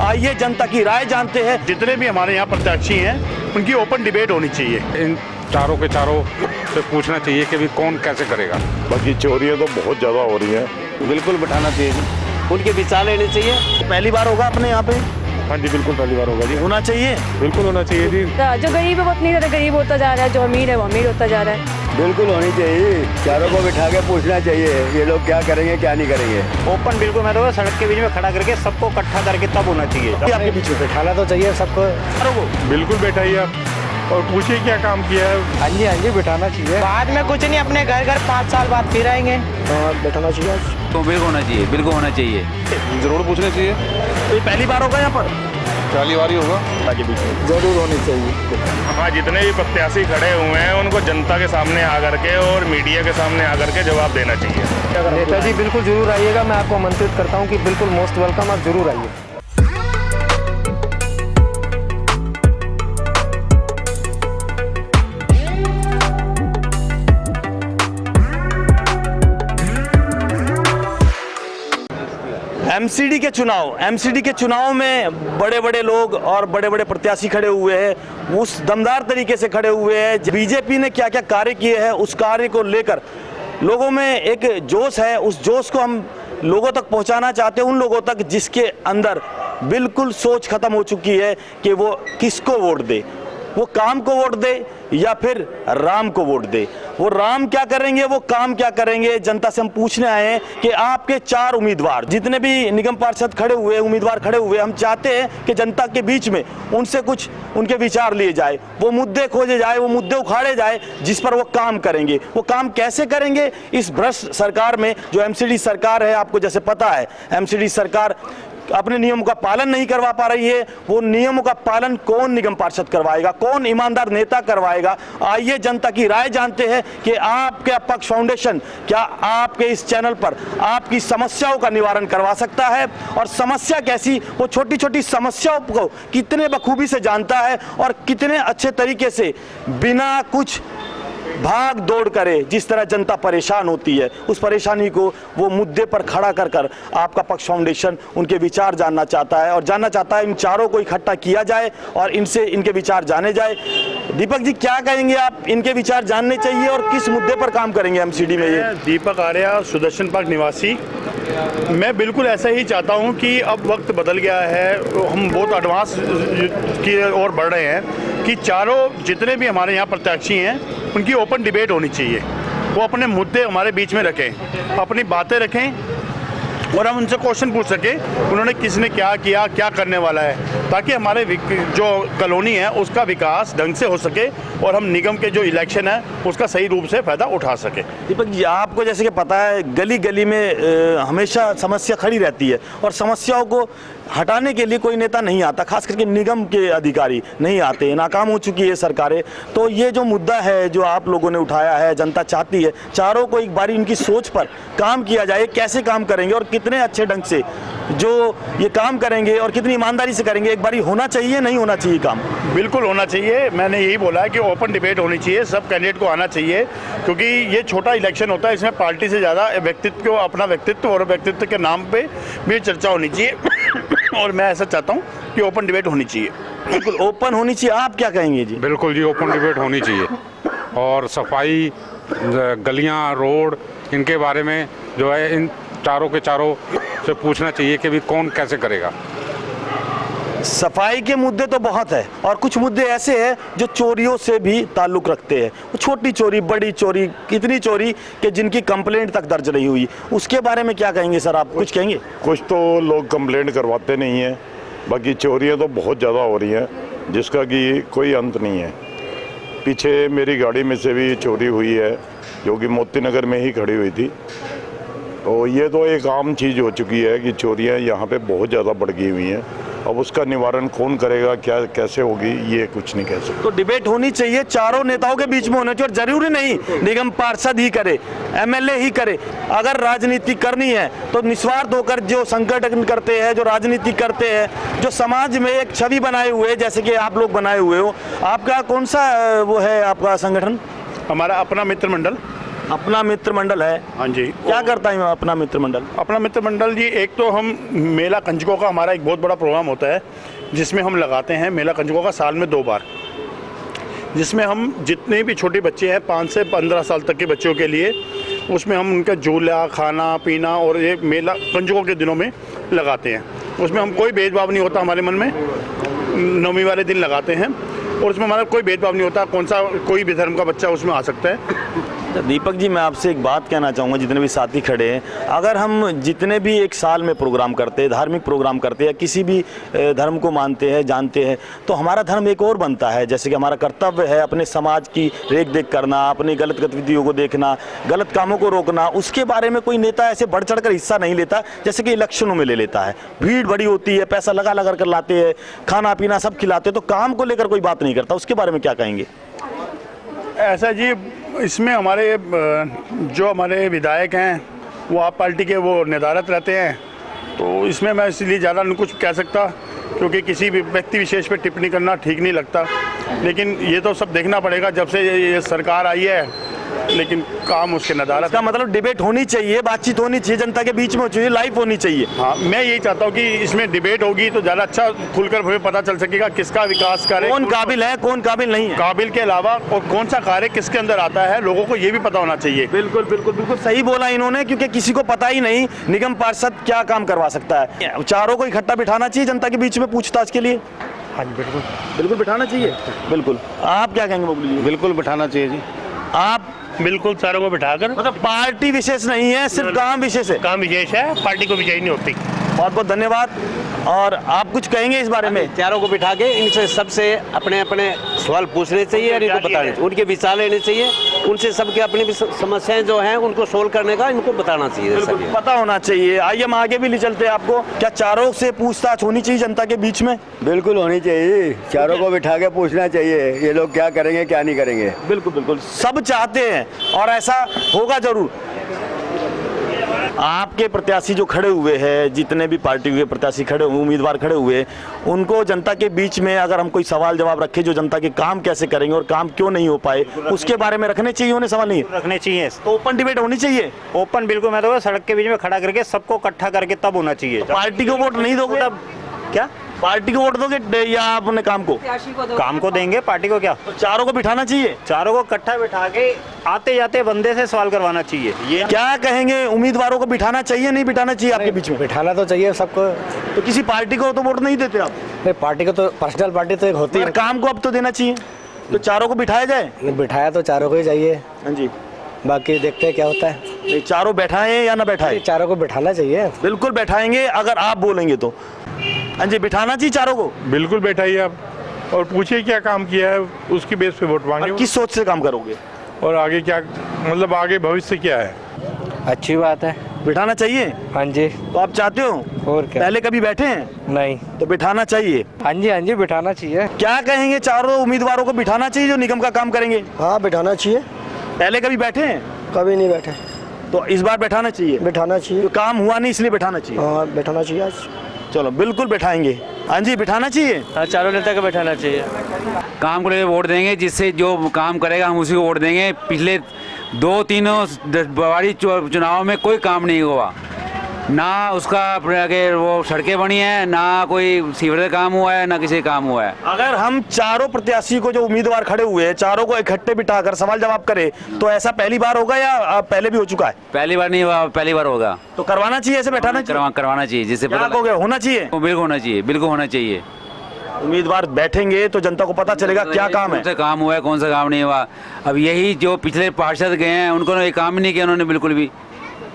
आइए जनता की राय जानते हैं। जितने भी हमारे यहाँ प्रत्याशी हैं उनकी ओपन डिबेट होनी चाहिए। इन चारों के चारों से पूछना चाहिए कि भी कौन कैसे करेगा। बाकी चोरियाँ तो बहुत ज़्यादा हो रही हैं। बिल्कुल बिठाना चाहिए, उनके विचार लेने चाहिए। पहली बार होगा अपने यहाँ पे? हाँ जी बिल्कुल पहली बार होगा जी। होना चाहिए, बिल्कुल होना चाहिए जी। जो गरीब है वो अपनी तरह गरीब होता जा रहा है, जो अमीर है वो अमीर होता जा रहा है। बिल्कुल होनी चाहिए, चारों को बिठा के पूछना चाहिए ये लोग क्या करेंगे क्या नहीं करेंगे। ओपन बिल्कुल मैं तो सड़क के बीच में खड़ा करके सबको इकट्ठा करके तब होना चाहिए। आपके पीछे बिठाना तो चाहिए सबको। बिल्कुल बैठाइए आप और पूछिए क्या काम किया है। हाँ जी बिठाना चाहिए। बाद में कुछ नहीं, अपने घर घर 5 साल बाद फिर आएंगे। बिठाना चाहिए तो बिल्कुल होना चाहिए, बिल्कुल होना चाहिए, जरूर पूछना चाहिए। तो ये पहली बार होगा यहाँ पर? पहली बार ही होगा। आगे पीछे जरूर होनी चाहिए। हाँ, जितने भी प्रत्याशी खड़े हुए हैं उनको जनता के सामने आकर के और मीडिया के सामने आकर के जवाब देना चाहिए। नेताजी बिल्कुल जरूर आइएगा, मैं आपको आमंत्रित करता हूँ कि बिल्कुल मोस्ट वेलकम, आप जरूर आइए। एमसीडी के चुनाव में बड़े बड़े लोग और बड़े बड़े प्रत्याशी खड़े हुए हैं, उस दमदार तरीके से खड़े हुए हैं। बीजेपी ने क्या क्या कार्य किए हैं उस कार्य को लेकर लोगों में एक जोश है। उस जोश को हम लोगों तक पहुंचाना चाहते हैं, उन लोगों तक जिसके अंदर बिल्कुल सोच खत्म हो चुकी है कि वो किसको वोट दे, वो काम को वोट दे या फिर राम को वोट दे। वो राम क्या करेंगे, वो काम क्या करेंगे, जनता से हम पूछने आए हैं कि आपके 4 उम्मीदवार जितने भी निगम पार्षद खड़े हुए, उम्मीदवार खड़े हुए, हम चाहते हैं कि जनता के बीच में उनसे कुछ उनके विचार लिए जाए, वो मुद्दे खोजे जाए, वो मुद्दे उखाड़े जाए जिस पर वो काम करेंगे। वो काम कैसे करेंगे इस भ्रष्ट सरकार में, जो एमसीडी सरकार है, आपको जैसे पता है एमसीडी सरकार अपने नियमों का पालन नहीं करवा पा रही है। वो नियमों का पालन कौन निगम पार्षद करवाएगा, कौन ईमानदार नेता करवाएगा? आइए जनता की राय जानते हैं कि आपके अपक्ष फाउंडेशन क्या आपके इस चैनल पर आपकी समस्याओं का निवारण करवा सकता है, और समस्या कैसी, वो छोटी छोटी समस्याओं को कितने बखूबी से जानता है और कितने अच्छे तरीके से बिना कुछ भाग दौड़ करे। जिस तरह जनता परेशान होती है उस परेशानी को वो मुद्दे पर खड़ा कर कर आपका पक्ष फाउंडेशन उनके विचार जानना चाहता है, और जानना चाहता है इन चारों को इकट्ठा किया जाए और इनसे इनके विचार जाने जाए। दीपक जी क्या कहेंगे आप, इनके विचार जानने चाहिए और किस मुद्दे पर काम करेंगे एमसीडी में? ये दीपक आर्या, सुदर्शन पार्क निवासी। मैं बिल्कुल ऐसा ही चाहता हूं कि अब वक्त बदल गया है, हम बहुत एडवांस की ओर बढ़ रहे हैं कि चारों जितने भी हमारे यहाँ प्रत्याशी हैं उनकी ओपन डिबेट होनी चाहिए। वो अपने मुद्दे हमारे बीच में रखें, अपनी बातें रखें और हम उनसे क्वेश्चन पूछ सकें उन्होंने किसने क्या किया, क्या करने वाला है, ताकि हमारे जो कॉलोनी है उसका विकास ढंग से हो सके और हम निगम के जो इलेक्शन है उसका सही रूप से फ़ायदा उठा सके। दीपक जी आपको जैसे कि पता है गली गली में हमेशा समस्या खड़ी रहती है और समस्याओं को हटाने के लिए कोई नेता नहीं आता, खास करके निगम के अधिकारी नहीं आते, नाकाम हो चुकी है सरकारें। तो ये जो मुद्दा है जो आप लोगों ने उठाया है, जनता चाहती है चारों को एक बारी इनकी सोच पर काम किया जाए, कैसे काम करेंगे और कितने अच्छे ढंग से जो ये काम करेंगे और कितनी ईमानदारी से करेंगे, एक बारी होना चाहिए नहीं होना चाहिए काम? बिल्कुल होना चाहिए। मैंने यही बोला है कि ओपन डिबेट होनी चाहिए, सब कैंडिडेट को आना चाहिए, क्योंकि ये छोटा इलेक्शन होता है, इसमें पार्टी से ज़्यादा व्यक्तित्व को, अपना व्यक्तित्व और व्यक्तित्व के नाम पे भी चर्चा होनी चाहिए और मैं ऐसा चाहता हूँ कि ओपन डिबेट होनी चाहिए। बिल्कुल ओपन होनी चाहिए। आप क्या कहेंगे जी? बिल्कुल जी, ओपन डिबेट होनी चाहिए और सफाई, गलियां, रोड, इनके बारे में जो है इन चारों के चारों से पूछना चाहिए कि भी कौन कैसे करेगा। सफाई के मुद्दे तो बहुत है और कुछ मुद्दे ऐसे हैं जो चोरियों से भी ताल्लुक़ रखते हैं, छोटी चोरी, बड़ी चोरी, कितनी चोरी कि जिनकी कंप्लेंट तक दर्ज नहीं हुई। उसके बारे में क्या कहेंगे सर, आप कुछ कहेंगे? कुछ तो लोग कंप्लेंट करवाते नहीं हैं, बाकी चोरियाँ तो बहुत ज़्यादा हो रही हैं जिसका कि कोई अंत नहीं है। पीछे मेरी गाड़ी में से भी चोरी हुई है जो कि मोती नगर में ही खड़ी हुई थी। तो ये तो एक आम चीज़ हो चुकी है कि चोरियाँ यहाँ पे बहुत ज़्यादा बढ़ गई हुई हैं। अब उसका निवारण कौन करेगा, क्या कैसे होगी, ये कुछ नहीं कह सकते। तो डिबेट होनी चाहिए, चारों नेताओं के बीच में होना चाहिए, और जरूरी नहीं निगम पार्षद ही करे, एमएलए ही करे। अगर राजनीति करनी है तो निस्वार्थ होकर जो संगठन करते हैं, जो राजनीति करते हैं, जो समाज में एक छवि बनाए हुए, जैसे कि आप लोग बनाए हुए हो। आपका कौन सा वो है आपका संगठन? हमारा अपना मित्र मंडल अपना मित्र मंडल है, हाँ जी। क्या करता है अपना मित्र मंडल? अपना मित्र मंडल जी, एक तो हम मेला कंजकों का हमारा एक बहुत बड़ा प्रोग्राम होता है जिसमें हम लगाते हैं मेला कंजकों का साल में 2 बार, जिसमें हम जितने भी छोटे बच्चे हैं 5 से 15 साल तक के बच्चों के लिए उसमें हम उनका झूला, खाना पीना और ये मेला कंजकों के दिनों में लगाते हैं। उसमें हम कोई भेदभाव नहीं होता हमारे मन में, नवमी वाले दिन लगाते हैं और उसमें हमारा कोई भेदभाव नहीं होता, कौन सा कोई भी धर्म का बच्चा उसमें आ सकता है। तो दीपक जी, मैं आपसे एक बात कहना चाहूँगा, जितने भी साथी खड़े हैं, अगर हम जितने भी एक साल में प्रोग्राम करते हैं, धार्मिक प्रोग्राम करते हैं या किसी भी धर्म को मानते हैं, जानते हैं, तो हमारा धर्म एक और बनता है। जैसे कि हमारा कर्तव्य है अपने समाज की रेख देख करना, अपनी गलत गतिविधियों को देखना, गलत कामों को रोकना। उसके बारे में कोई नेता ऐसे बढ़ चढ़ कर हिस्सा नहीं लेता जैसे कि इलेक्शनों में ले लेता है। भीड़ बड़ी होती है, पैसा लगा लगा कर लाते हैं, खाना पीना सब खिलाते हैं, तो काम को लेकर कोई बात नहीं करता। उसके बारे में क्या कहेंगे? ऐसा जी, इसमें हमारे जो हमारे विधायक हैं वो आप पार्टी के वो निधारत रहते हैं, तो इसमें मैं इसलिए ज़्यादा नहीं कुछ कह सकता क्योंकि किसी भी व्यक्ति विशेष पे टिप्पणी करना ठीक नहीं लगता। लेकिन ये तो सब देखना पड़ेगा जब से ये सरकार आई है, लेकिन काम उसके नदारत। इसका मतलब डिबेट होनी चाहिए, बातचीत होनी चाहिए, जनता के बीच में होनी चाहिए, लाइव होनी चाहिए। हाँ, मैं यही चाहता हूँ कि इसमें डिबेट होगी तो ज़्यादा अच्छा खुलकर हमें पता चल सकेगा किसका विकास कार्य, कौन काबिल है, कौन काबिल नहीं है, काबिल के अलावा और कौन सा कार्य किसके अंदर आता है, लोगों को ये भी पता होना चाहिए। बिल्कुल बिल्कुल बिल्कुल सही बोला इन्होंने, क्योंकि किसी को पता ही नहीं निगम पार्षद क्या काम करवा सकता है। चारों को इकट्ठा बिठाना चाहिए जनता के बीच में पूछताछ के लिए। हाँ जी, बिल्कुल बिल्कुल बिठाना चाहिए। बिल्कुल, आप क्या कहेंगे बबलू जी? बिल्कुल बिठाना चाहिए जी। आप? बिल्कुल चारों को बिठाकर, मतलब पार्टी विशेष नहीं है, सिर्फ काम विशेष है। काम विशेष है, पार्टी को विजयी नहीं होती। बहुत बहुत धन्यवाद। और आप कुछ कहेंगे इस बारे में? चारों को बिठा के इनसे सबसे अपने अपने सवाल पूछने चाहिए और इनको बताने चाहिए, उनके विचार लेने चाहिए, उनसे सबके अपनी भी समस्याएं जो हैं उनको सोल्व करने का इनको बताना चाहिए। बिल्कुल पता होना चाहिए। आइए हम आगे भी ले चलते हैं आपको। क्या चारों से पूछताछ होनी चाहिए जनता के बीच में? बिल्कुल होनी चाहिए, चारों को बिठा के पूछना चाहिए ये लोग क्या करेंगे क्या नहीं करेंगे। बिल्कुल बिल्कुल सब चाहते हैं और ऐसा होगा जरूर। आपके प्रत्याशी जो खड़े हुए हैं, जितने भी पार्टी के प्रत्याशी खड़े हुए, उम्मीदवार खड़े हुए, उनको जनता के बीच में अगर हम कोई सवाल जवाब रखें जो जनता के काम कैसे करेंगे और काम क्यों नहीं हो पाए, उसके बारे में रखने चाहिए। उन्हें सवाल नहीं रखने चाहिए, तो ओपन डिबेट होनी चाहिए। ओपन बिल्कुल, मैं तो सड़क के बीच में खड़ा करके सबको इकट्ठा करके तब होना चाहिए। पार्टी को वोट नहीं दोगे तब? क्या पार्टी को वोट दोगे या आप अपने काम को? काम को देंगे, पार्टी को क्या? तो चारों को बिठाना चाहिए। चारों को इकट्ठा बिठा के आते जाते बंदे से सवाल करवाना चाहिए। ये क्या कहेंगे, उम्मीदवारों को बिठाना चाहिए नहीं बिठाना चाहिए आपके बीच में? बिठाना तो चाहिए सबको। तो किसी पार्टी को तो वोट नहीं देते आप? नहीं, पार्टी को तो पर्सनल पार्टी तो एक होती है, काम को अब तो देना चाहिए। तो चारों को बिठाया जाए। बिठाया तो चारों को ही चाहिए। हाँ जी, बाकी देखते हैं क्या होता है। नहीं, चारों बैठाएं या ना बैठाएं? चारों को बिठाना चाहिए। बिल्कुल बैठाएंगे अगर आप बोलेंगे तो। हाँ जी, बिठाना चाहिए चारों को। बिल्कुल बैठाइए आप और पूछिए क्या काम किया है, उसकी बेस पे वोट मांगे। और किस सोच से काम करोगे और आगे क्या, मतलब आगे भविष्य क्या है। अच्छी बात है, बिठाना चाहिए। हाँ जी। तो आप चाहते हो? और क्या? पहले कभी बैठे हैं? नहीं। तो बिठाना चाहिए। हाँ जी बिठाना चाहिए। क्या कहेंगे, चारों उम्मीदवारों को बिठाना चाहिए जो निगम का काम करेंगे? हाँ बिठाना चाहिए। पहले कभी बैठे हैं? कभी नहीं बैठे। तो इस बार बैठाना चाहिए। बिठाना चाहिए। तो काम हुआ नहीं इसलिए बैठाना चाहिए। हाँ बिठाना चाहिए आज। चलो बिल्कुल बैठाएंगे। हाँ जी, बिठाना चाहिए। हाँ, चारों नेता को बैठाना चाहिए। काम को लेकर वोट देंगे, जिससे जो काम करेगा हम उसी को वोट देंगे। पिछले 2-3 बारी चुनाव में कोई काम नहीं हुआ, ना उसका वो सड़कें बनी है, ना कोई सीवरेज काम हुआ है, ना किसी काम हुआ है। अगर हम चारों प्रत्याशी को जो उम्मीदवार खड़े हुए हैं, चारों को इकट्ठे बिठाकर सवाल जवाब करें तो ऐसा पहली बार होगा या पहले भी हो चुका है? पहली बार नहीं हुआ, पहली बार होगा। तो करवाना चाहिए, ऐसे बैठाना चाहिए, करवाना चाहिए, जिससे क्या कहोगे, होना चाहिए? बिल्कुल होना चाहिए, बिल्कुल होना चाहिए। उम्मीदवार बैठेंगे तो जनता को पता चलेगा क्या काम है, कौन सा काम हुआ है, कौन सा काम नहीं हुआ। अब यही जो पिछले पार्षद गए हैं उनको ये काम नहीं किया उन्होंने, बिल्कुल भी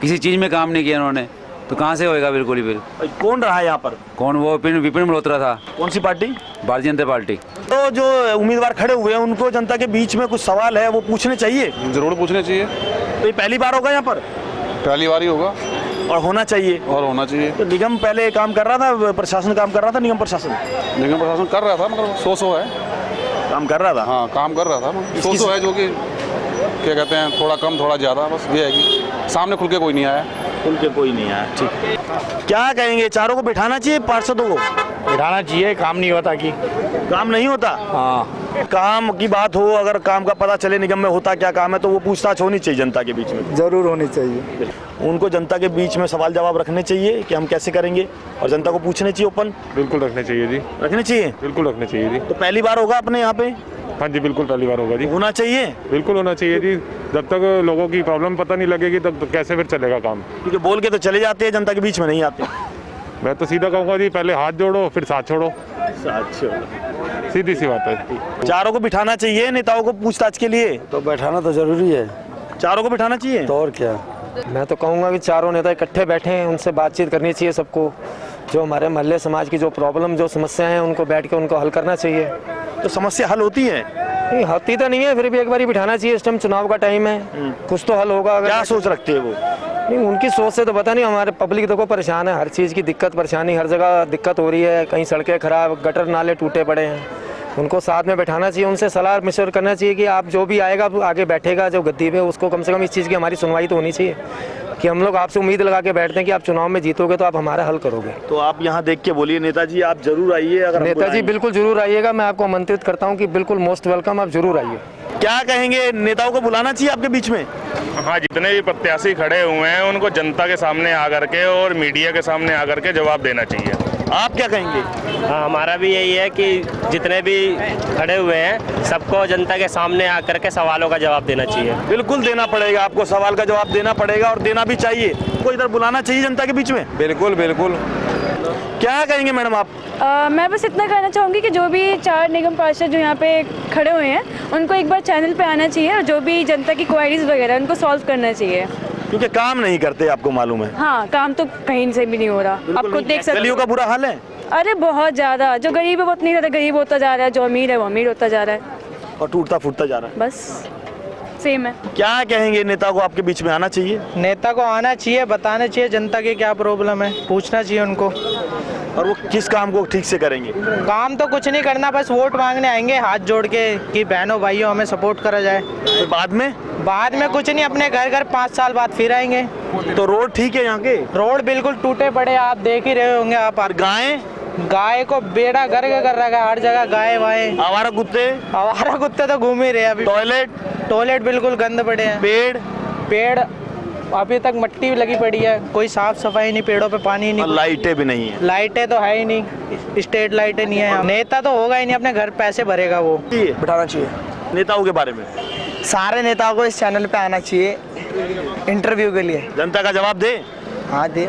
किसी चीज़ में काम नहीं किया उन्होंने, तो कहाँ से होएगा बिल्कुल ही। फिर कौन रहा है यहाँ पर? कौन? वो विपिन मल्होत्रा था। कौन सी पार्टी? भारतीय जनता पार्टी। तो जो उम्मीदवार खड़े हुए हैं उनको जनता के बीच में कुछ सवाल है वो पूछने चाहिए। जरूर पूछने चाहिए। तो ये पहली बार होगा यहाँ पर? पहली बार ही होगा और होना चाहिए। और होना चाहिए। तो निगम पहले काम कर रहा था, प्रशासन काम कर रहा था, निगम प्रशासन कर रहा था, मतलब 100 है काम कर रहा था। हाँ, काम कर रहा था। 100 है जो कि क्या कहते हैं, थोड़ा कम थोड़ा ज़्यादा, बस ये है कि सामने खुल के कोई नहीं आया। खुल के कोई नहीं आया। ठीक, क्या कहेंगे, चारों को बिठाना चाहिए पार्षदों को? बिठाना चाहिए, काम नहीं होता कि काम नहीं होता। हाँ, काम की बात हो, अगर काम का पता चले निगम में होता क्या काम है तो वो पूछताछ होनी चाहिए जनता के बीच में। जरूर होनी चाहिए। उनको जनता के बीच में सवाल जवाब रखने चाहिए कि हम कैसे करेंगे, और जनता को पूछने चाहिए ओपन। बिल्कुल रखने चाहिए जी, रखने चाहिए, बिल्कुल रखने चाहिए जी। तो पहली बार होगा अपने यहाँ पे? हाँ जी, बिल्कुल पहली बार होगा जी। होना चाहिए, बिल्कुल होना चाहिए जी। जब तक लोगों की प्रॉब्लम पता नहीं लगेगी तब तो कैसे फिर चलेगा काम। क्योंकि बोल के तो चले जाते हैं, जनता के बीच में नहीं आते। मैं तो सीधा कहूँगा जी, पहले हाथ जोड़ो फिर साथ छोड़ो, सीधी सी बात है। चारों को बिठाना चाहिए नेताओं को पूछताछ के लिए, तो बैठाना तो जरूरी है। चारों को बिठाना चाहिए। तो और क्या। मैं तो कहूँगा कि चारों नेता इकट्ठे बैठे हैं, उनसे बातचीत करनी चाहिए सबको। जो हमारे मोहल्ले समाज की जो प्रॉब्लम, जो समस्या हैं, उनको बैठ के उनको हल करना चाहिए। तो समस्या हल होती है? नहीं होती तो नहीं है, फिर भी एक बार ही बिठाना चाहिए। इस टाइम चुनाव का टाइम है, कुछ तो हल होगा। अगर क्या सोच रखते हैं वो? नहीं, उनकी सोच से तो पता नहीं। हमारे पब्लिक देखो परेशान है, हर चीज़ की दिक्कत परेशानी, हर जगह दिक्कत हो रही है। कहीं सड़कें खराब, गटर नाले टूटे पड़े हैं। उनको साथ में बैठाना चाहिए, उनसे सलाह मशवरा करना चाहिए कि आप जो भी आएगा आगे बैठेगा जो गद्दी पे, उसको कम से कम इस चीज़ की हमारी सुनवाई तो होनी चाहिए कि हम लोग आपसे उम्मीद लगा के बैठते हैं कि आप चुनाव में जीतोगे तो आप हमारा हल करोगे। तो आप यहाँ देख के बोलिए नेताजी आप जरूर आइए। अगर हम नेताजी बुलाएंगे। बिल्कुल जरूर आइएगा, मैं आपको आमंत्रित करता हूँ कि बिल्कुल मोस्ट वेलकम, आप जरूर आइए। क्या कहेंगे, नेताओं को बुलाना चाहिए आपके बीच में? हाँ, जितने भी प्रत्याशी खड़े हुए हैं उनको जनता के सामने आकर के और मीडिया के सामने आकर के जवाब देना चाहिए। आप क्या कहेंगे? हाँ, हमारा भी यही है कि जितने भी खड़े हुए हैं सबको जनता के सामने आकर के सवालों का जवाब देना चाहिए। बिल्कुल देना पड़ेगा, आपको सवाल का जवाब देना पड़ेगा और देना भी चाहिए। को इधर बुलाना चाहिए जनता के बीच में। बिल्कुल बिल्कुल। क्या कहेंगे मैडम आप? मैं बस इतना कहना चाहूँगी कि जो भी 4 निगम पार्षद जो यहाँ पे खड़े हुए हैं उनको एक बार चैनल पे आना चाहिए और जो भी जनता की क्वारीज वगैरह उनको सॉल्व करना चाहिए। क्योंकि काम नहीं करते, आपको मालूम है। हाँ, काम तो कहीं से भी नहीं हो रहा, आप खुद देख सकते गलियों का बुरा हाल है। अरे बहुत ज़्यादा, जो गरीब है वो उतनी ज़्यादा गरीब होता जा रहा है, जो अमीर है वो अमीर होता जा रहा है, और टूटता फूटता जा रहा है। बस सेम है। क्या कहेंगे, नेता को आपके बीच में आना चाहिए? नेता को आना चाहिए, बताना चाहिए जनता की क्या प्रॉब्लम है, पूछना चाहिए उनको। और वो किस काम को ठीक से करेंगे? काम तो कुछ नहीं करना, बस वोट मांगने आएंगे हाथ जोड़ के कि बहनों भाइयों हमें सपोर्ट करा जाए। तो बाद में कुछ नहीं, अपने घर घर 5 साल बाद फिर आएंगे। तो रोड ठीक है यहाँ के? रोड बिल्कुल टूटे पड़े, आप देख ही रहे होंगे। आप गाय को बेड़ा गर्क कर रखा है, हर जगह गाय वाय। आवारा कुत्ते तो घूम ही रहे हैं अभी। टॉयलेट बिल्कुल गंद पड़े हैं। पेड़ अभी तक मट्टी लगी पड़ी है, कोई साफ सफाई नहीं, पेड़ों पे पानी नहीं, लाइटें भी नहीं है। लाइटें तो है ही नहीं, स्ट्रीट लाइटें नहीं है। नेता तो होगा ही नहीं, अपने घर पैसे भरेगा वो। बिठाना चाहिए नेताओं के बारे में। सारे नेताओं को इस चैनल पे आना चाहिए इंटरव्यू के लिए। जनता का जवाब दे। हाँ दे।